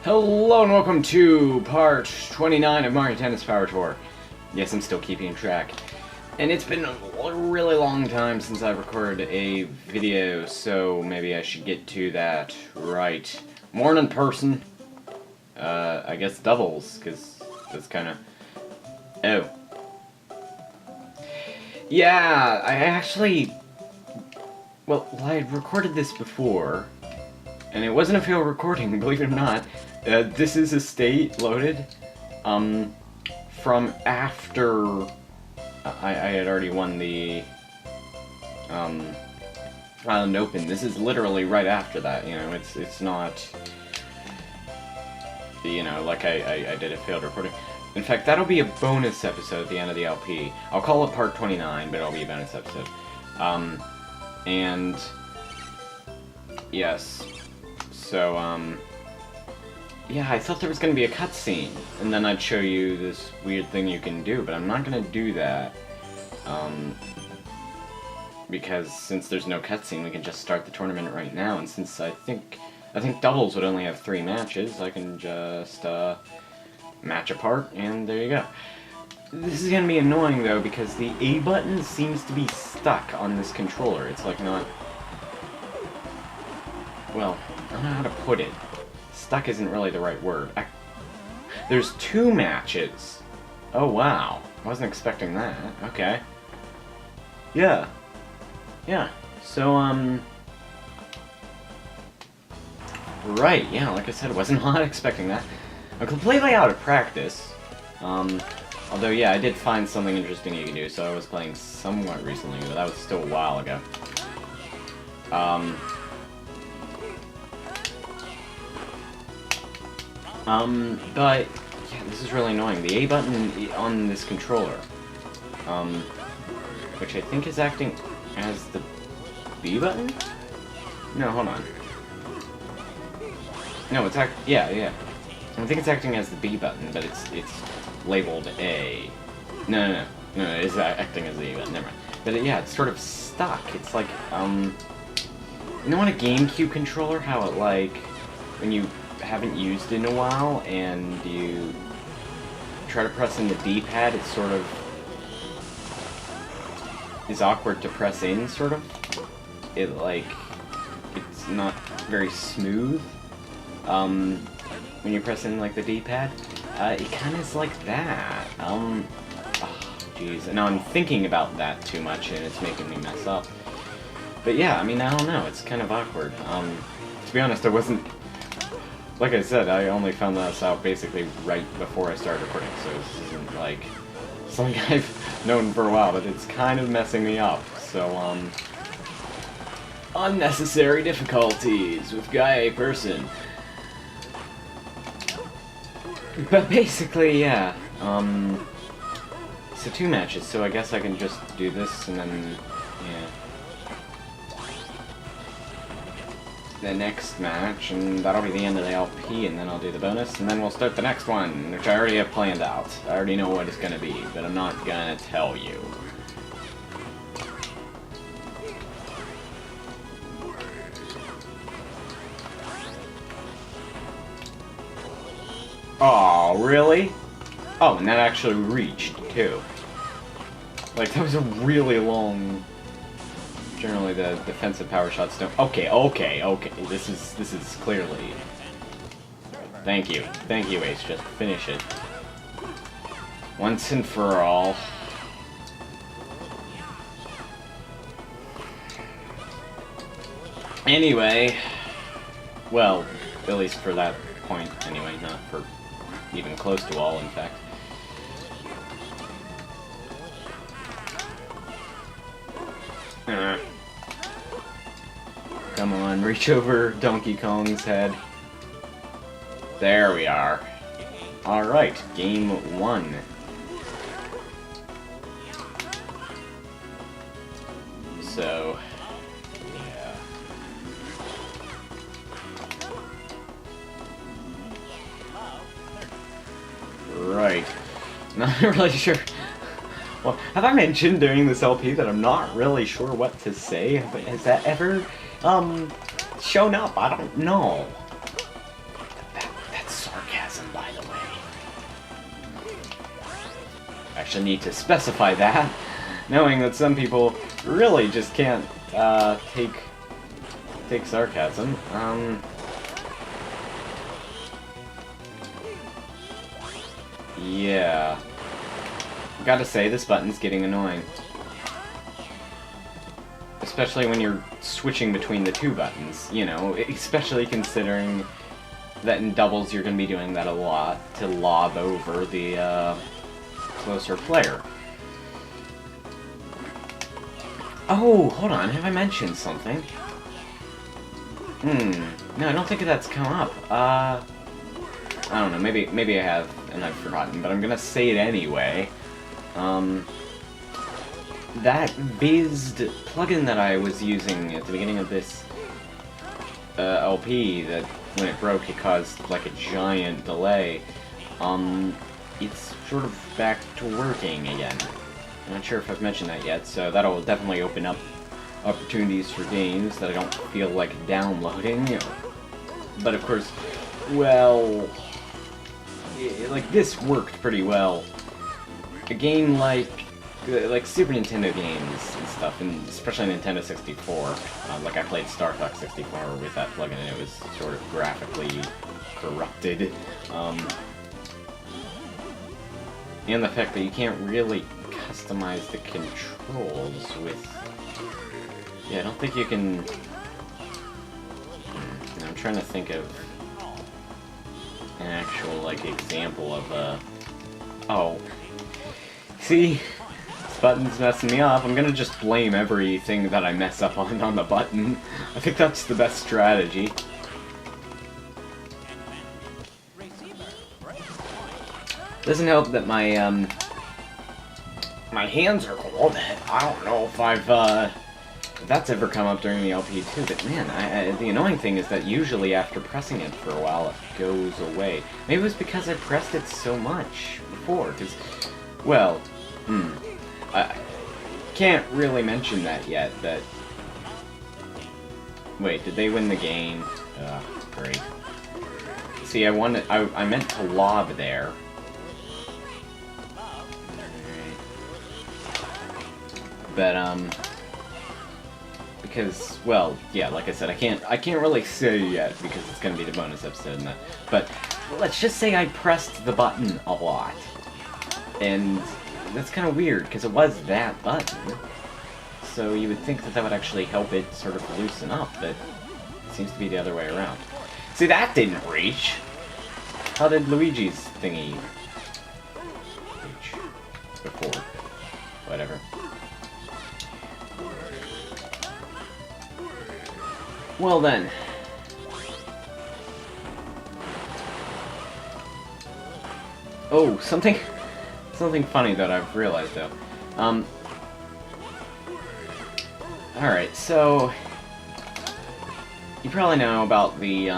Hello and welcome to part 29 of Mario Tennis Power Tour. Yes, I'm still keeping track. And it's been a really long time since I recorded a video, so maybe I should get to that right. Morning, person. I guess doubles, because that's kind of... Oh. Yeah, I actually... Well, I had recorded this before, and it wasn't a failed recording, believe it or not. This is a state loaded from after I had already won the Island Open. This is literally right after that, you know, it's not, you know, like I did a failed recording. In fact, that'll be a bonus episode at the end of the LP. I'll call it part 29, but it'll be a bonus episode. And yes, so yeah, I thought there was going to be a cutscene, and then I'd show you this weird thing you can do, but I'm not going to do that, because since there's no cutscene, we can just start the tournament right now, and since I think doubles would only have 3 matches, I can just, match apart, and there you go. This is going to be annoying, though, because the A button seems to be stuck on this controller. It's like not... Well, I don't know how to put it. Stuck isn't really the right word. There's 2 matches. Oh, wow. I wasn't expecting that. Okay. Yeah. Yeah. So, right, yeah, like I said, I wasn't not expecting that. I'm completely out of practice. Although, yeah, I did find something interesting you can do, so I was playing somewhat recently, but that was still a while ago. But, yeah, this is really annoying. The A button on this controller, which I think is acting as the B button? No, hold on. No, it's yeah. I think it's acting as the B button, but it's labeled A. No, it is acting as the A button, never mind. But yeah, it's sort of stuck. It's like, you know on a GameCube controller, how it, like, when you haven't used it in a while, and you try to press in the D-pad, it sort of is awkward to press in, sort of. It, like, it's not very smooth, when you press in, like, the D-pad. It kind of is like that. Oh, jeez. Now I'm thinking about that too much, and it's making me mess up. But yeah, I mean, I don't know, it's kind of awkward. To be honest, I wasn't... Like I said, I only found this out basically right before I started recording, so this isn't, like, something I've known for a while, but it's kind of messing me up, so, unnecessary difficulties with Guy A person. But basically, yeah, so 2 matches, so I guess I can just do this, and then, yeah. The next match, and that'll be the end of the LP, and then I'll do the bonus, and then we'll start the next one, which I already have planned out. I already know what it's gonna be, but I'm not gonna tell you. Oh, really? Oh, and that actually reached, too. Like, that was a really long... Generally, the defensive power shots don't... Okay. This is clearly... Thank you, Ace. Just finish it. Once and for all. Anyway... Well, at least for that point, anyway. Not for even close to all, in fact. Come on, reach over Donkey Kong's head. There we are. Alright, game 1. So, yeah. Right. Not really sure. Well, have I mentioned during this LP that I'm not really sure what to say? Has that ever, shown up? I don't know. That's actually need to specify that, knowing that some people really just can't take sarcasm. Yeah. Gotta say, this button's getting annoying. Especially when you're switching between the two buttons, you know, especially considering that in doubles you're gonna be doing that a lot to lob over the closer player. Oh, hold on, have I mentioned something? No, I don't think that's come up. I don't know, maybe I have and I've forgotten, but I'm gonna say it anyway. That Bizzed plugin that I was using at the beginning of this LP, that when it broke it caused like a giant delay, it's sort of back to working again. I'm not sure if I've mentioned that yet, so that'll definitely open up opportunities for games that I don't feel like downloading. But of course, well, like this worked pretty well. A game like Super Nintendo games and stuff, and especially Nintendo 64. Like I played Star Fox 64 with that plugin, and it was sort of graphically corrupted. And the fact that you can't really customize the controls with... Yeah, I don't think you can... I'm trying to think of an actual, like, example of a... Oh. See? This button's messing me up. I'm gonna just blame everything that I mess up on the button. I think that's the best strategy. Doesn't help that my, my hands are cold. I don't know if if that's ever come up during the LP too, but man, the annoying thing is that usually after pressing it for a while, it goes away. Maybe it was because I pressed it so much before, because, well, I can't really mention that yet, that... Wait, did they win the game? Ugh, great. See, I meant to lob there. But, because, well, yeah, like I said, I can't really say yet, because it's gonna be the bonus episode and that. But, let's just say I pressed the button a lot. And that's kind of weird, because it was that button. So you would think that that would actually help it sort of loosen up, but it seems to be the other way around. See, that didn't reach! How did Luigi's thingy reach before? Whatever. Well then. Oh, something funny that I've realized though. Alright, so you probably know about the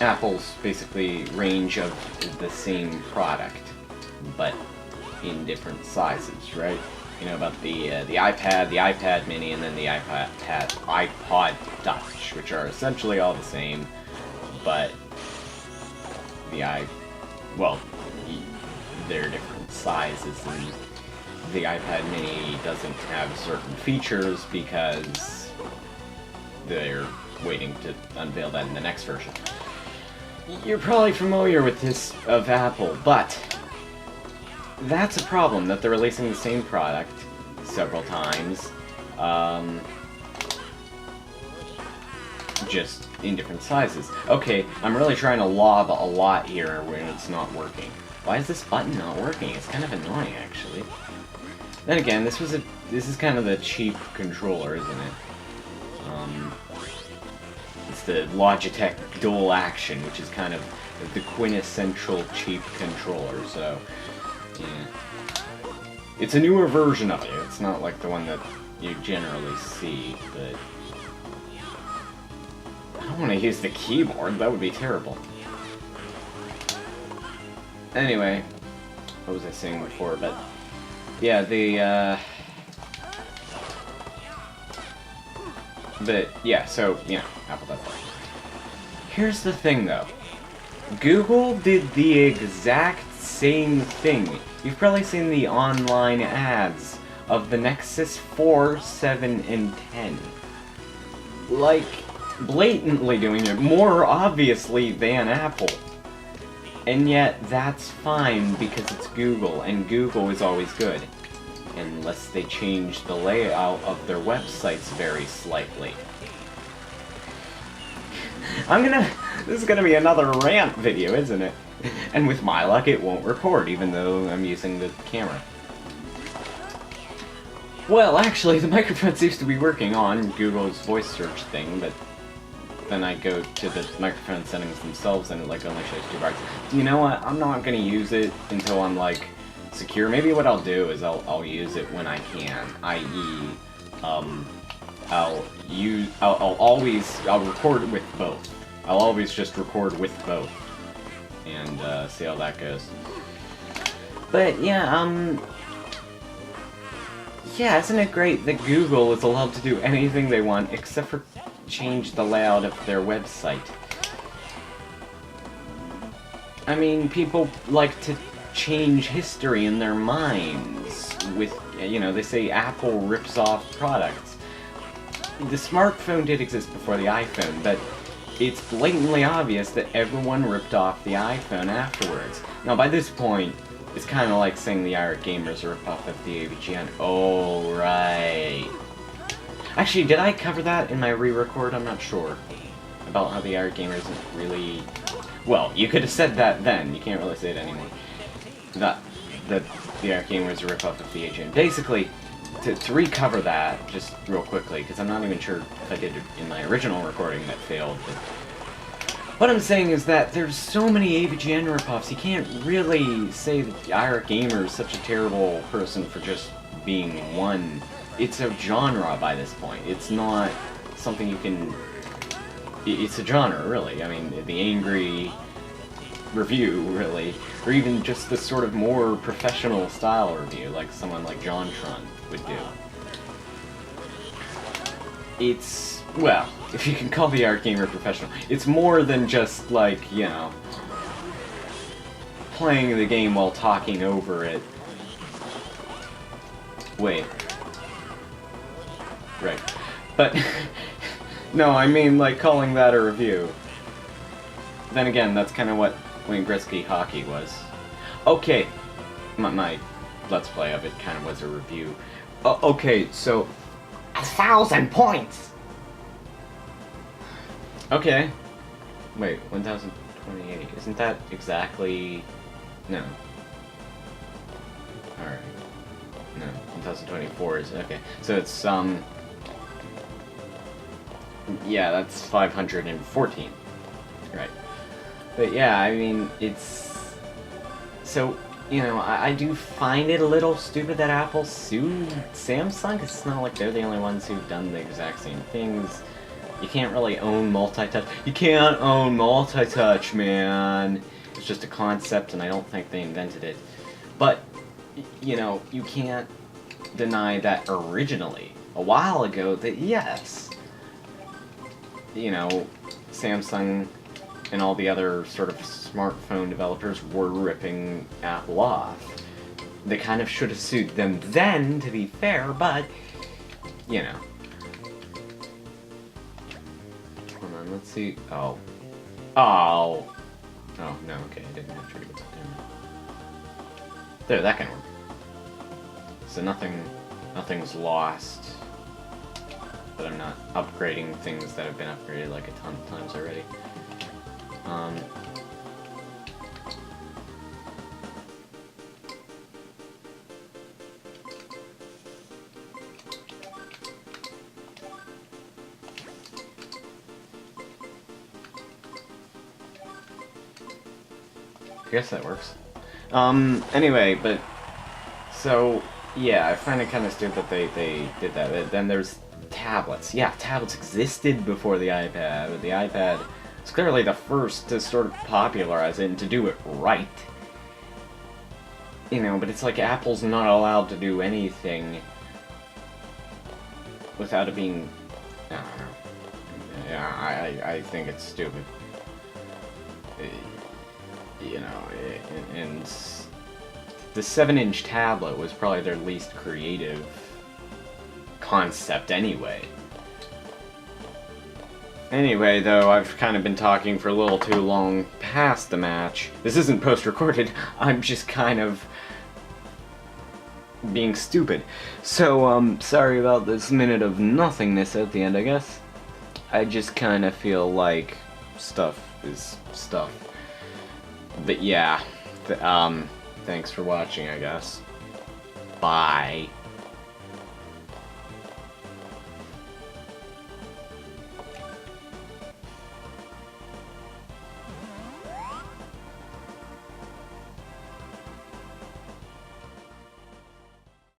Apple's basically range of the same product, but in different sizes, right? You know about the iPad, the iPad Mini, and then the iPod Touch, which are essentially all the same, but well, they're different sizes, and the iPad Mini doesn't have certain features because they're waiting to unveil that in the next version. You're probably familiar with this of Apple, but that's a problem, that they're releasing the same product several times, just in different sizes. Okay, I'm really trying to lob a lot here when it's not working. Why is this button not working? It's kind of annoying, actually. Then again, this is kind of the cheap controller, isn't it? It's the Logitech Dual Action, which is kind of the quintessential cheap controller, so... Yeah. It's a newer version of it. It's not like the one that you generally see, but... I don't want to use the keyboard, that would be terrible. Anyway, what was I saying before, but... Yeah, But, yeah, so, you know, Apple does that. Here's the thing, though. Google did the exact same thing. You've probably seen the online ads of the Nexus 4, 7, and 10. Like, blatantly doing it more obviously than Apple. And yet, that's fine because it's Google, and Google is always good. Unless they change the layout of their websites very slightly. This is gonna be another rant video, isn't it? And with my luck, it won't record, even though I'm using the camera. Well, actually, the microphone seems to be working on Google's voice search thing, but then I go to the microphone settings themselves and it like only shows 2 bars. You know what? I'm not gonna use it until I'm like secure. Maybe what I'll do is I'll use it when I can, i.e., I'll record with both. I'll always just record with both and see how that goes. But yeah, yeah, isn't it great that Google is allowed to do anything they want except for change the layout of their website? I mean, people like to change history in their minds with, you know, they say Apple rips off products. The smartphone did exist before the iPhone, but it's blatantly obvious that everyone ripped off the iPhone afterwards. Now, by this point, it's kind of like saying the Irate Gamers rip off of the AVGN. Oh, right. Actually, did I cover that in my re-record? I'm not sure. About how the Irate Gamers isn't really... Well, you could have said that then. You can't really say it anymore. That the Irate Gamers rip off of the AVGN. Basically, to recover that, just real quickly, because I'm not even sure if I did it in my original recording that failed, but what I'm saying is that there's so many AVGN ripoffs, you can't really say that Irate Gamer is such a terrible person for just being one. It's a genre by this point. It's not something you can... It's a genre, really. I mean, the angry review, really. Or even just the sort of more professional style review, like someone like JonTron would do. It's... well, if you can call the Irate Gamer professional, it's more than just, like, you know, playing the game while talking over it. Wait. Right. But, no, I mean, like, calling that a review. Then again, that's kind of what Wayne Gretzky Hockey was. Okay, my Let's Play of it kind of was a review. Okay, so... 1,000 points! Okay. Wait, 1028. Isn't that exactly... No. Alright. No, 1024 is... okay. So it's, yeah, that's 514. Right. But yeah, I mean, it's... So, you know, I do find it a little stupid that Apple sued Samsung, because it's not like they're the only ones who've done the exact same things. You can't really own multi-touch. You can't own multi-touch, man! It's just a concept, and I don't think they invented it. But, you know, you can't deny that originally, a while ago, that yes, you know, Samsung and all the other sort of smartphone developers were ripping Apple off. They kind of should have sued them then, to be fair, but, you know. Hold on, let's see. Oh. Oh! Oh, no, okay, I didn't have to read it. There, that can work. So nothing's lost. But I'm not upgrading things that have been upgraded like a ton of times already. I guess that works. Anyway, but, so, yeah, I find it kind of stupid that they did that. But then there's tablets. Yeah, tablets existed before the iPad, but the iPad was clearly the first to sort of popularize it and to do it right. You know, but it's like Apple's not allowed to do anything without it being... I don't know. Yeah, I think it's stupid. You know, and the 7-inch tablet was probably their least creative concept anyway. Anyway, though, I've kind of been talking for a little too long past the match. This isn't post-recorded, I'm just kind of being stupid. So, sorry about this minute of nothingness at the end, I guess. I just kind of feel like stuff is stuff. But yeah, thanks for watching, I guess. Bye.